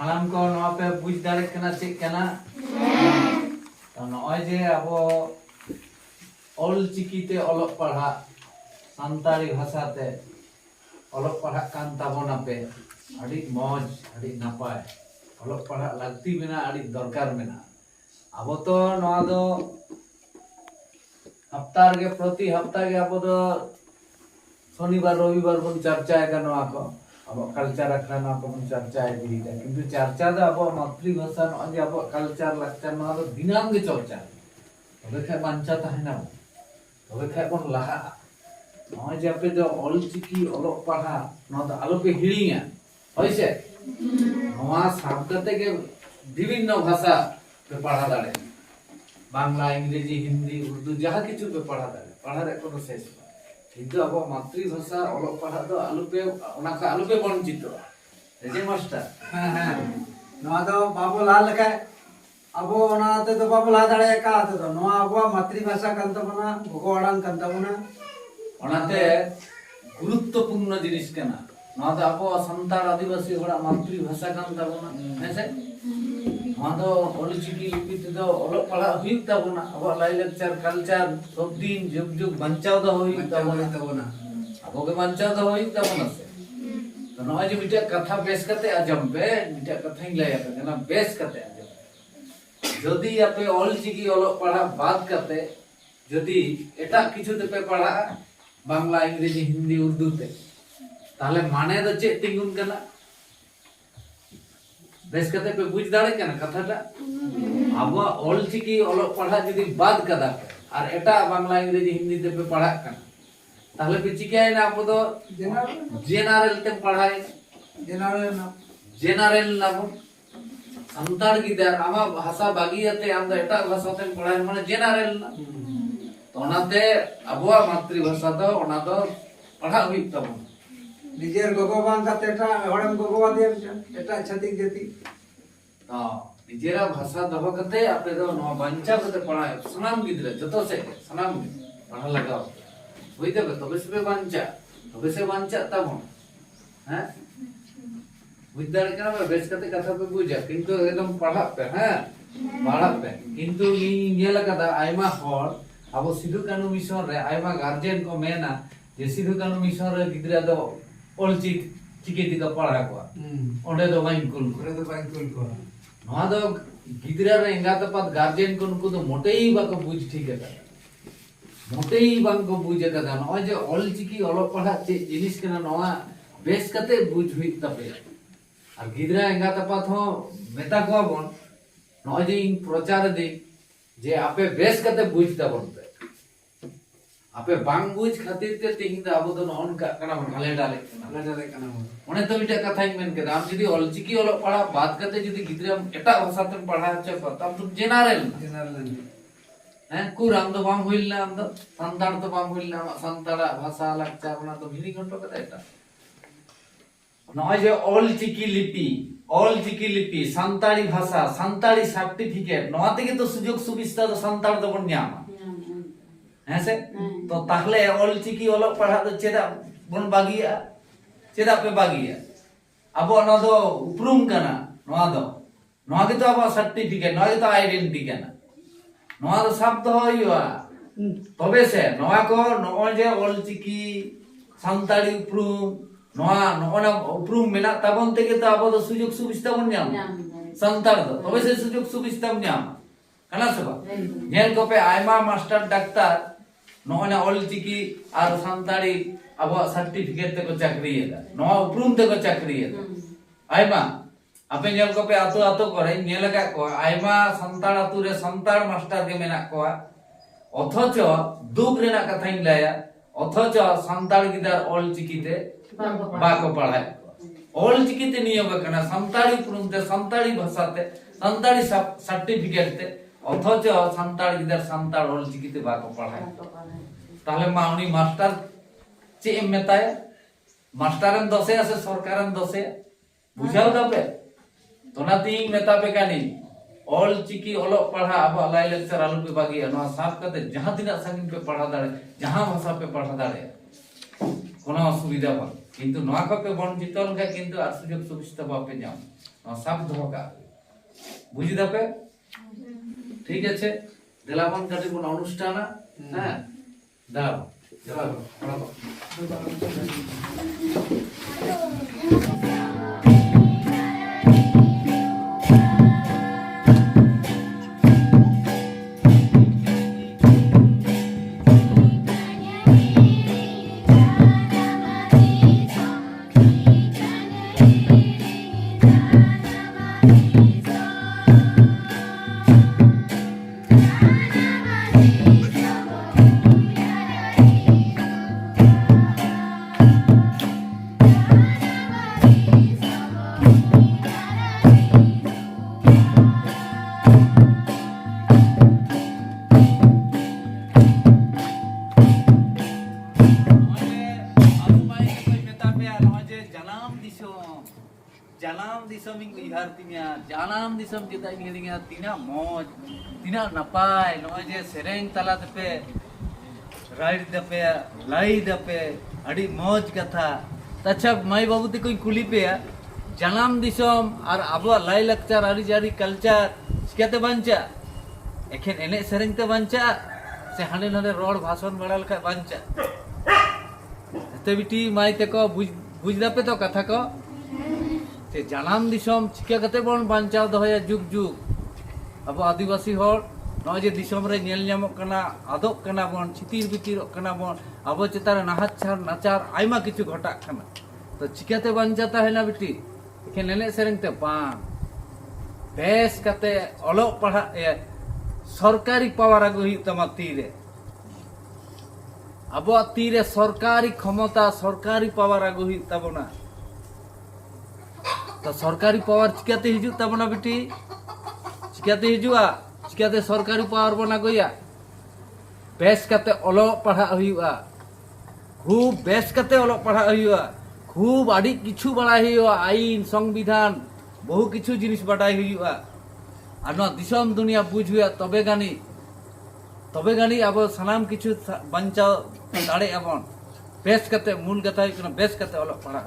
सानाम को नवा पे बुझ दाड़े कना चेक कना तो नय जे अब ऑल चिकीते अलग पढ़ा सानताड़ी भाषा ते अलग पढ़ा कान ताबोना पे अड़ी मौज अड़ी नापाय अलग पढ़ा लगती मेना अड़ी दरकार मेना अब तो नवा दो हफ्ता के प्रति हफ्ता के अब तो शनिवार रविवार बन चर्चा है नवा को अब कल्चर रखना नवा को बन चर्चा है दीटा किंतु चर्चा दो अब मातृभाषा न जे अब कल्चर लगता नवा तो दिनाम के चर्चा तबे खाय बांचा ताहेना तबे खाय बन लाहा नय जे आपे जो ऑल चिकी अलग पढ़ा नवा तो आलो पे हिड़िया होइसे नवा साब करते के विभिन्न भाषा पे पढ़ा दाड़े बांग्ला इंग्रेजी हिंदी उर्दू जहाँ किछु पे पढ़ा दाड़े पढ़ा रे कोनो शेष किंतु अब मातृभाषा अलग पढ़ा दो आलू पे वंचित जे मास्टर हाँ हाँ नवा दो बाबू लाल लगा अब ओनाते तो बाबू ला दाड़े का आते तो नवा अब मातृभाषा कान तबना भोगो अड़ांग कान तबना ओनाते गुरुत्वपूर्ण जिनिस कना नवा दो अब संताल आदिवासी होड़ा मातृभाषा कान तबना हेसे नवा दो ऑलचिकी लिपि ते दो अलग पढ़ा हुई तबना अब लाई लेक्चर कल्चर सब दिन जुग जुग बंचाव दो हुई तबना अब के बंचाव दो हुई तबना से तो नवा जे मिटा कथा बेस करते आजम बे मिटा कथा ही लाया कना बेस करते आजम जदि आपे ऑलचिकी अलग पढ़ा बात करते जदि एटा किछु ते पे पढ़ा बांग्ला इंग्रेजी हिंदी उर्दू ते ताहले माने दो चे तिंगुन कना बेस करते पे बुझ दाड़े कना कथाटा अब ऑलचिकी अलग पढ़ा जदि बात कदा और एटा बांग्ला इंग्रेजी हिंदी ते पे पढ़ा कना ताहले पे चिकाय ना अब तो जेनरल ते पढ़ाई जेनरल ना संताड़ गिदार आमा भाषा बागियाते आम दो एटा भाषा ते पढ़ाई माने जेनरल ना तो ओनाते अबवा मातृभाषा दो ओना दो पढ़ा हुई तबन निजेर गोगो बांग काते एटा हड़म गोगो बादे एटा छतिक जति हां निजेरा भाषा दहो कते आपे दो नो बंचा कते पढ़ाई सनाम गिदरे जतो से सनाम पढ़ा लगाओ होइते तबे से बंचा तबन हैं विद्यार के ना बेस करते कथा पे बुझा किंतु एकदम पढ़ा पे हैं पढ़ा पे किंतु नी नेला कदा आइमा हर अब सिधु कानू मिशन रे आइमा गार्जियन को मेना जे सिधु कानू मिशन रे गिदरा दो ऑलचिक चिकेती का पढ़ा को ओंडे दो बाइन कुल को नवा दो गिदरा रे इंगा तपत गार्जियन को उनको तो मोटे ही बाको बुझ ठीक है मोटे ही बाको बुझ कदा नवा जे ऑलचिकी अलग पढ़ा चे जिनिस केना नवा बेस कते बुझ हुई तपे और गिदरा एंगा तपत हो मेता को बन नय जे इन प्रचार दे जे आपे बेस कते बुझता बनते आपे बांग बुझ खातिर ते तिहिं दा अब तो नन का कना भाले डाले कना ओने तो मिटा कथा मेन के दाम जदी ऑलचिकी अलग पढ़ा बात करते जदी गिदरा एटा भाषा ते पढ़ा छ तब तो जेनरल हैं कुराम तो बाम होइल ना हम तो संताड़ तो बाम होइल ना संताड़ा भाषा लगता बना तो भिनी घंटो कता एटा नय जे ऑलचिकी लिपि सानताड़ी भाषा सानताड़ी सर्टिफिकेट नवा तेगे तो सुयोग सुविस्ता तो सानताड़ तो बन न्यामा हैं से तो ताहले ऑलचिकी अलग पढ़ा तो चेदा बन बागिया चेदा पे बागिया अब न दो उपरुम कना नवा के तो अब सर्टिफिकेट नवा के तो आइडेंटिटी कना नवा तो शब्द होइवा तबे से नवा को नय जे ऑलचिकी सानताड़ी उपरुम नवा उपरुम मेना तबन तेगे तो अब तो सुयोग सुविस्ता बन न्याम संताड़ दो तबे से सुयोग सुविस्ता बन न्याम कना सबा नेल को पे आयमा मास्टर डाक्टर नोना ऑलचिकी और संताड़ी अब सर्टिफिकेट ते को चाकरी है नवा उपरुम ते को चाकरी है आयमा आपे नेल को पे आतो आतो करे नेल का को आयमा संताड़ आतु रे संताड़ मास्टर के मेना को अथच दुख रेना कथाइन लाया अथच संताड़ गिदार ऑलचिकी ते बाको पढ़ाई ऑलचिकी ते नियोग कना संताड़ी उपरुम ते संताड़ी भाषा ते संताड़ी सर्टिफिकेट ते अथच संताड़ गिदार संताड़ ऑलचिकी ते बाको पढ़ाई ताहले माउनी मास्टर चे मेताय मास्टरन दसे আছে সরকারন দसे বুঝাও দাবে তোনা তিন মেতা पे कानी ऑलचिकी अलग पढ़ा अब लाई लेक्चर आलू पे बागी नवा साफ करते जहां तिना संगिन पे पढ़ा दाड़े जहां भाषा पे पढ़ा दाड़े कोनो असुविधा बा किंतु नवा को पे वंचित लगे किंतु आर सुजोग सुविधा बापे जाम नवा सब दहो का बुझी दापे ठीक আছে দেলাবন কাটি কোন অনুষ্ঠান হ্যাঁ দাও চলো পড়াবো janam disam ing ihar tinya janam disam kita ing hiringa tina moj tina napai no je sereng tala tepe ride dape lai dape adi moj katha tacha mai babu te koi kuli pe janam disam ar abo lai lecture ari jari culture sikate bancha ekhen ene sereng te bancha se hande nade rod bhasan badal ka bancha te biti mai te ko buj dape to katha ko ते जानाम दिसम चिका कते बन बांचाव दहया जुग जुग अब आदिवासी हर नय जे दिसम रे nail ᱧᱟᱢᱚᱜ कना आदोक कना बन छितिर बितिरक कना बन अब चेतार नाहचार नाचार आयमा किछु घटाक कना तो चिकाते बांचाता है ना बिटी एखे नेने सेरेंग ते बां बेस कते ओलो पढ़ा सरकारी पावर आगु हुई तमा तीरे अब तीरे सरकारी क्षमता सरकारी पावर आगु हुई तबना तो सरकारी पावर चिकाते हिजु तबना बेटी चिकाते हिजुआ चिकाते सरकारी पावर बना गया बेस कते ओलो पढ़ा हुआ खूब बेस कते ओलो पढ़ा हुआ खूब आड़ी किछु बड़ा हुआ आईन संविधान बहु किछु जिनिस बाडाय हुआ और ना दिसम दुनिया बुझ हुआ तबे गानी अब सनाम किछु बंचाव दाड़े अबन बेस कते मूल कथा हुई बेस कते ओलो पढ़ा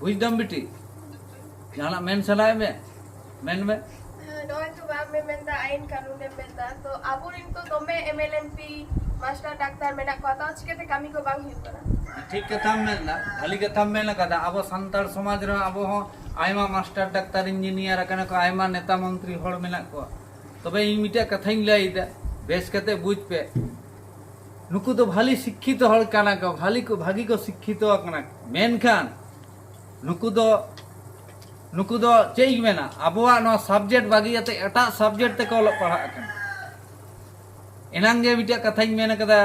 बुझदम बेटी जाना मेन सलाह में मेन में नॉय तो बाप में मेंदा आइन कानून में मेंदा तो आबुरिन तो तोमे एमएलएमपी मास्टर डॉक्टर मेना कथा चिकेते कामी को बांग हिउ करा ठीक कथा मेनदा खाली कथा मेन कदा अब संतार समाज रे अब हो आयमा मास्टर डॉक्टर इंजीनियर कने को आयमा नेता मंत्री हड़ मेना को तबे इ मिटा कथाइन लई दा बेस कते बुझ पे नुकु तो भाली शिक्षित हड़ काना को भागी को शिक्षित कना मेन खान नुकु दो चेक मेना अबवा नो सब्जेक्ट बागी आते एटा सब्जेक्ट ते को ओल पढ़ा कन एनांगे बिटा कथाई मेन कदा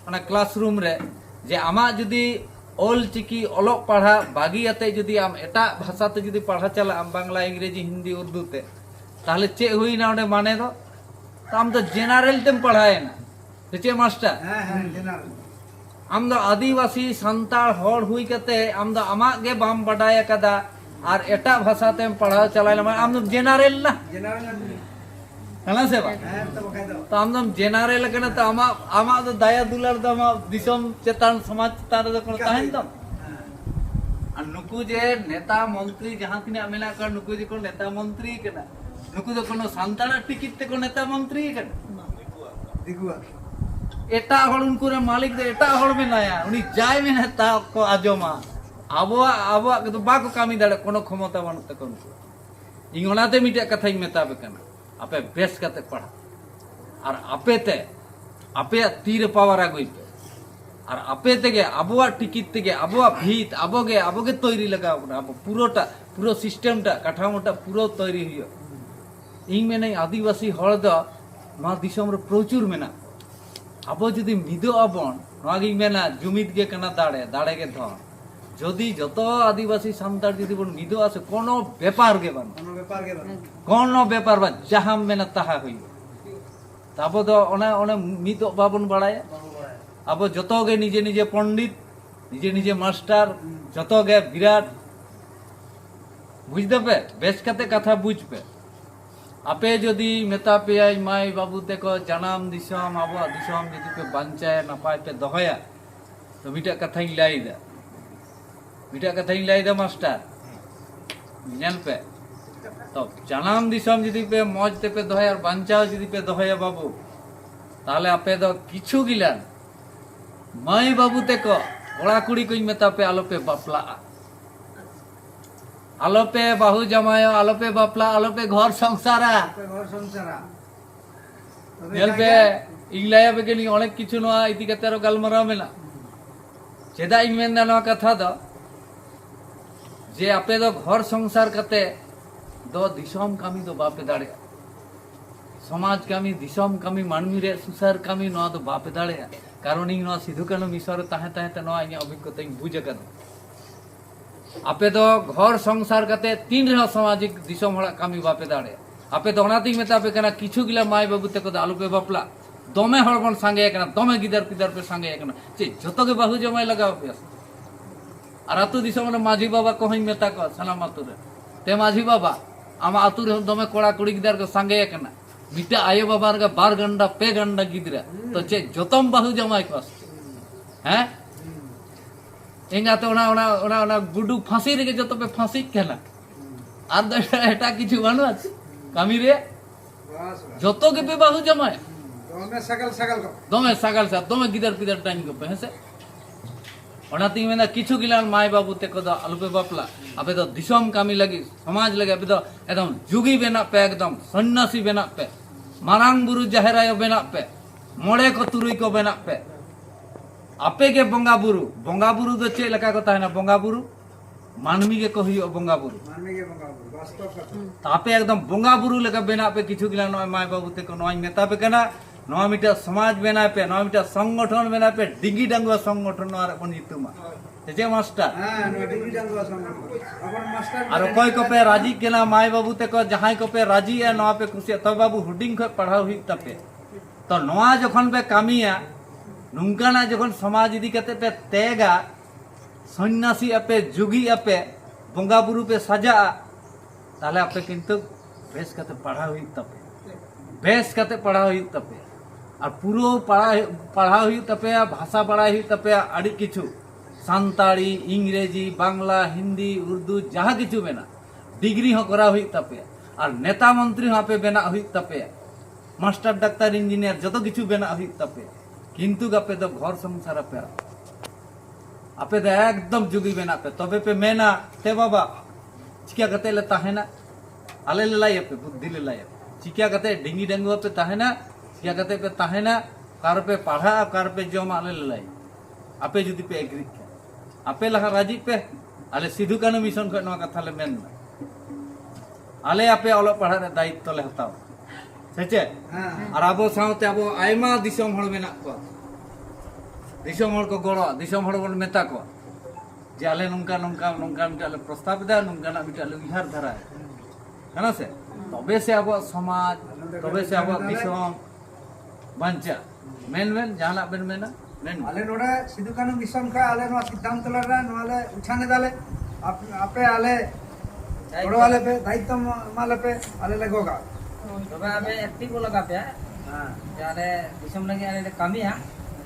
ओना क्लासरूम रे जे आमा जुदी ओल चिकी ओलोक पढ़ा बागी आते जुदी आम एटा भाषा ते जुदी पढ़ा चला आम बांग्ला इंग्रेजी हिंदी उर्दू ते ताहले चे हुई ना ओडे माने दो तो आम तो जेनरल तेम पढ़ाए ना चे मास्टर हां जनरल आम दो आदिवासी संताल हड़ हुई कते आम दो आमा गे बाम बडाय कदा और एटा भाषा तेम पढ़ा चलाइला माने आम जेनरल ना हला से बा तो आम जेनरल कने तो आमा तो दया दुलार तो आमा दिसम चेतान समाज चेतान तो कोन ताहेन तो और नुकु जे नेता मंत्री जहां तिना मेना कर नुकु जे कोन नेता मंत्री कना नुकु तो कोनो संताना टिकिट ते कोन नेता मंत्री कना दिगुआ एटा हड़ उनको रे मालिक दे एटा हड़ में नाया उनी जाय में नेता को आजोमा आबो तो बाको कामी दाड़े कोनो क्षमता बन तक उनको इंगोनाते मिटे कथा इन मेताबे कना आपे बेस कते पढ़ा और आपे तीर पावर आगुई पे और आपे तेगे आबोआ टिकिट तेगे आबोआ भीत आबोगे तैरी लगा अब पूरो सिस्टम टा काठामोटा पूरो तैरी हुई इन में नहीं आदिवासी हड़ दो मा दिसम रे प्रचुर मेना आबो जदी मिदो आबन नागी मेना जुमिद गे कना दाड़े गे धन যদি যত আদিবাসী সান্তার যদি বন মিদো আছে কোনো ব্যাপার গে বান কোনো ব্যাপার বা জাহাম মেনা তাহা হই তারপর তো অনে মিদো বাবন বাড়ায় আবো যত গে নিজে নিজে পণ্ডিত নিজে মাস্টার যত গে বিরাট বুঝতে পে বেশ কাতে কথা বুঝবে আপে যদি মেতা পেয়াই মাই বাবু তেকো জানাম দিশম আবো দিশম যদি পে বাঞ্চায় নাপায় পে দহয়া তো মিটা কথাই লাই দা मिटा कथाई लाई दा मास्टर नेल पे तो जानाम दिसम जदि पे मौज ते पे दोहया और बांचाओ जदि पे दोहया बाबू ताले आपे दो किछु गिलान माई बाबू ते को कोड़ा कुड़ी को मेता पे आलो पे बापला आलो पे बाहू जमायो आलो पे बापला आलो पे घर संसारा घर संसारा नेल पे इंग्लाया पे के नि अनेक किछु नवा इति कते रो गलमरा मेला चेदा इन मेन नवा कथा दो जे आपे दो घर संसार कते दो दिसम कामी दो बापे दाड़े समाज कामी दिसम कामी मानमी रे सुसार कामी नवा दो बापे दाड़े कारण इन नवा सिधु कानो मिसर ताहे ताहे ते नवा इन अभिज्ञता इन बुझ कन आपे दो घर संसार कते तीन रे सामाजिक दिसम हड़ा कामी बापे दाड़े आपे दो ओनाती मेता पे कना किछु गिला माय बाबू ते को आलू पे बापला दमे हड़ बन संगे कना दमे गिदर पिदर पे संगे कना चे जतो के बाहु जमाय लगाव पे और आतु दिसम माझी बाबा कहई मेता को सलाम आतु रे ते माझी बाबा आमा आतु रे दमे कोड़ा कुड़ी गिदर को संगे कना मिटा आयो बाबा रे 12 घंटा पे घंटा गिदरा तो चे जतम बाहु जमाय को हैं एंगा तो ओना गुडू फांसी रे जतो पे फांसी केना आर द एटा किछु बानु আছে कामी रे जतो के पे बाहु जमाय दमे सगल सा दमे गिदर पिदर टाइम को पे से ओनाती में किछु गिलान माय बाबू ते को आलू पे बापला अबे तो दिसम कामी लगी समाज लगे अबे तो एकदम जुगी बेना पे एकदम सन्यासी बेना पे मारांग बुरु जहरायो बेना पे मोड़े को तुरुई को बेना पे आपे के बंगा बुरु दो चे लका को ताहे ना बंगा बुरु मानवी के को हियो बंगा बुरु वास्तव कथा तापे एकदम बंगा बुरु लका बेना पे किछु गिलान माय बाबू ते को नय मेता पे केना नवा मिटा समाज बेना पे नवा मिटा संगठन बेना पे डिंगी डांगवा संगठन आर अपन इतुमा जे मास्टर हां डिग्री डांगवा संगठन अपन मास्टर और कोई को पे राजी केना माय बाबू ते को जहां को पे राजी है नवा पे खुशी तो बाबू हुडिंग को पढ़ाओ ही तपे तो नवा जखन पे कामिया नुंकाना जखन समाज इदी कते पे तेगा सन्यासी अपे जुगी अपे बंगा बुरु पे सजा ताले अपे किंतु बेस कते पढ़ाओ ही तपे बेस कते पढ़ाओ ही तपे और पूरो पढ़ा हुई तपे भाषा पढ़ा हुई तपे आड़ी किछु सान्ताड़ी इंग्रेजी बांग्ला हिंदी उर्दू जहाँ किछु बेना डिग्री हो करा हुई तपे और नेता मंत्री हो पे बेना हुई तपे मास्टर डाक्तार इंजीनियर जतो किछु बेना हुई तपे किंतु आपे तो घर संसार पे आपे तो एकदम जुगी बेना पे तबे पे मेना ते बाबा चिका कते ले ताहेना आले ले लाई पे बुद्धि ले लाई चिका कते डिंगी डंगुआ पे ताहेना क्या कहते पे ताहेना कार पे पढ़ा कार पे जमा आले लाई आपे जुदी पे एग्री आपे लहा राजी पे आले सिधु कानु मिशन को नवा कथा ले मेन आले आपे ओलो पढ़ा रे दायित्व ले हताव सेचे हां और आबो साउते आबो आयमा दिसम हड़ मेना को दिसम हड़ को गड़ो दिसम हड़ बन मेता को जे आले नंका नंका नंका मिटाले प्रस्ताव दा नंका ना मिटाले विहार धरा है ना से तबे से आबो समाज तबे से आबो दिसम बंचा मेन जहाना बेन मेना मेन आले नोडा सिधु कानु मिशन का आले नो सिद्धांत लरा नो आले उछाने दाले आपे आले बड़ो वाले पे दायित्व माले पे आले लगोगा तबे आबे एक्टिव लगा पे हां यारे दिसम लगे आले कामी हा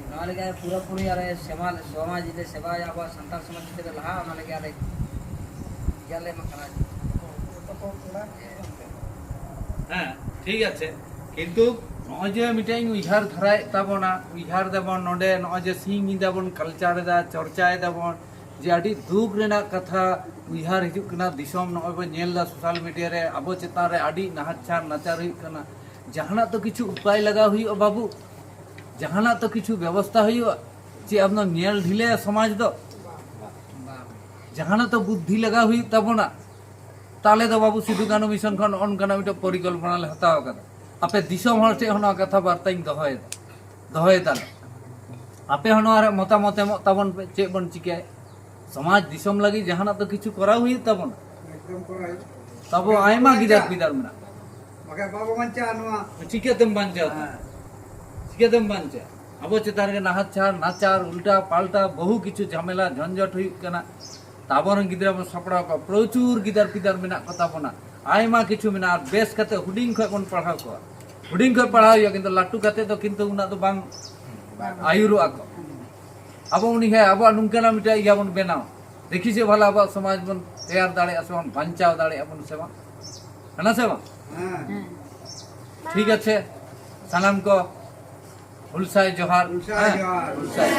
नाले के पूरा पूरी यारे समाज जे सेवा आबो संतान समाज जे लहा नाले के आले याले मकना हां ठीक আছে কিন্তু नजे मिटाई उइहार धराय ताबोना उइहार देबन नोडे नजे सिंग दाबन कल्चर दा चर्चा दाबन जे आडी दुख रेना कथा उइहार हिजुक कना दिसम नय बन नेल दा सोशल मीडिया रे आबो चेता रे आडी नाहचार नाचार हुई कना जहाना तो किछु उपाय लगा हुई बाबू जहाना तो किछु व्यवस्था हुई जे अब नेल ढिले समाज दो जहाना तो बुद्धि लगा हुई ताबोना ताले दो बाबू सिधु कानु मिशन खन ऑन कना मिटा परिकल्पना ले हताव कदा आपे दिसम हर से हना कथा वार्ता दहय ताले आपे हना मतामत ताबन पे चे बन चिके समाज दिसम लगी जहाना तो किछु करा हुई ताबन एकदम कोराई तब आयमा गिदार पिदार मेना मगे बाबू मंचा नवा चिके तुम बंचा चिके तुम बंचा अब चेतार के नाहचार नाचार उल्टा पाल्टा बहु किछु झमेला झंझट हुई कना ताबन गिदरा बन सपड़ा का प्रचुर गिदार पिदार मेना कथा बना आयमा किछु मेना बेस कते हुडिंग खय बन पढ़ाव को हुडिंग खय पढ़ाव या किंतु लाटू कते तो किंतु उना तो बांग आयुरु आको अब उनी है अब नुंकना मिटा या बन बेनाव देखी से भला अब समाज बन तैयार दाड़े से बन बचाव दाड़े अपन से है ना से हाँ ठीक है सानाम को हुलसाय जोहार हुलसाय जोहार। हुलसाय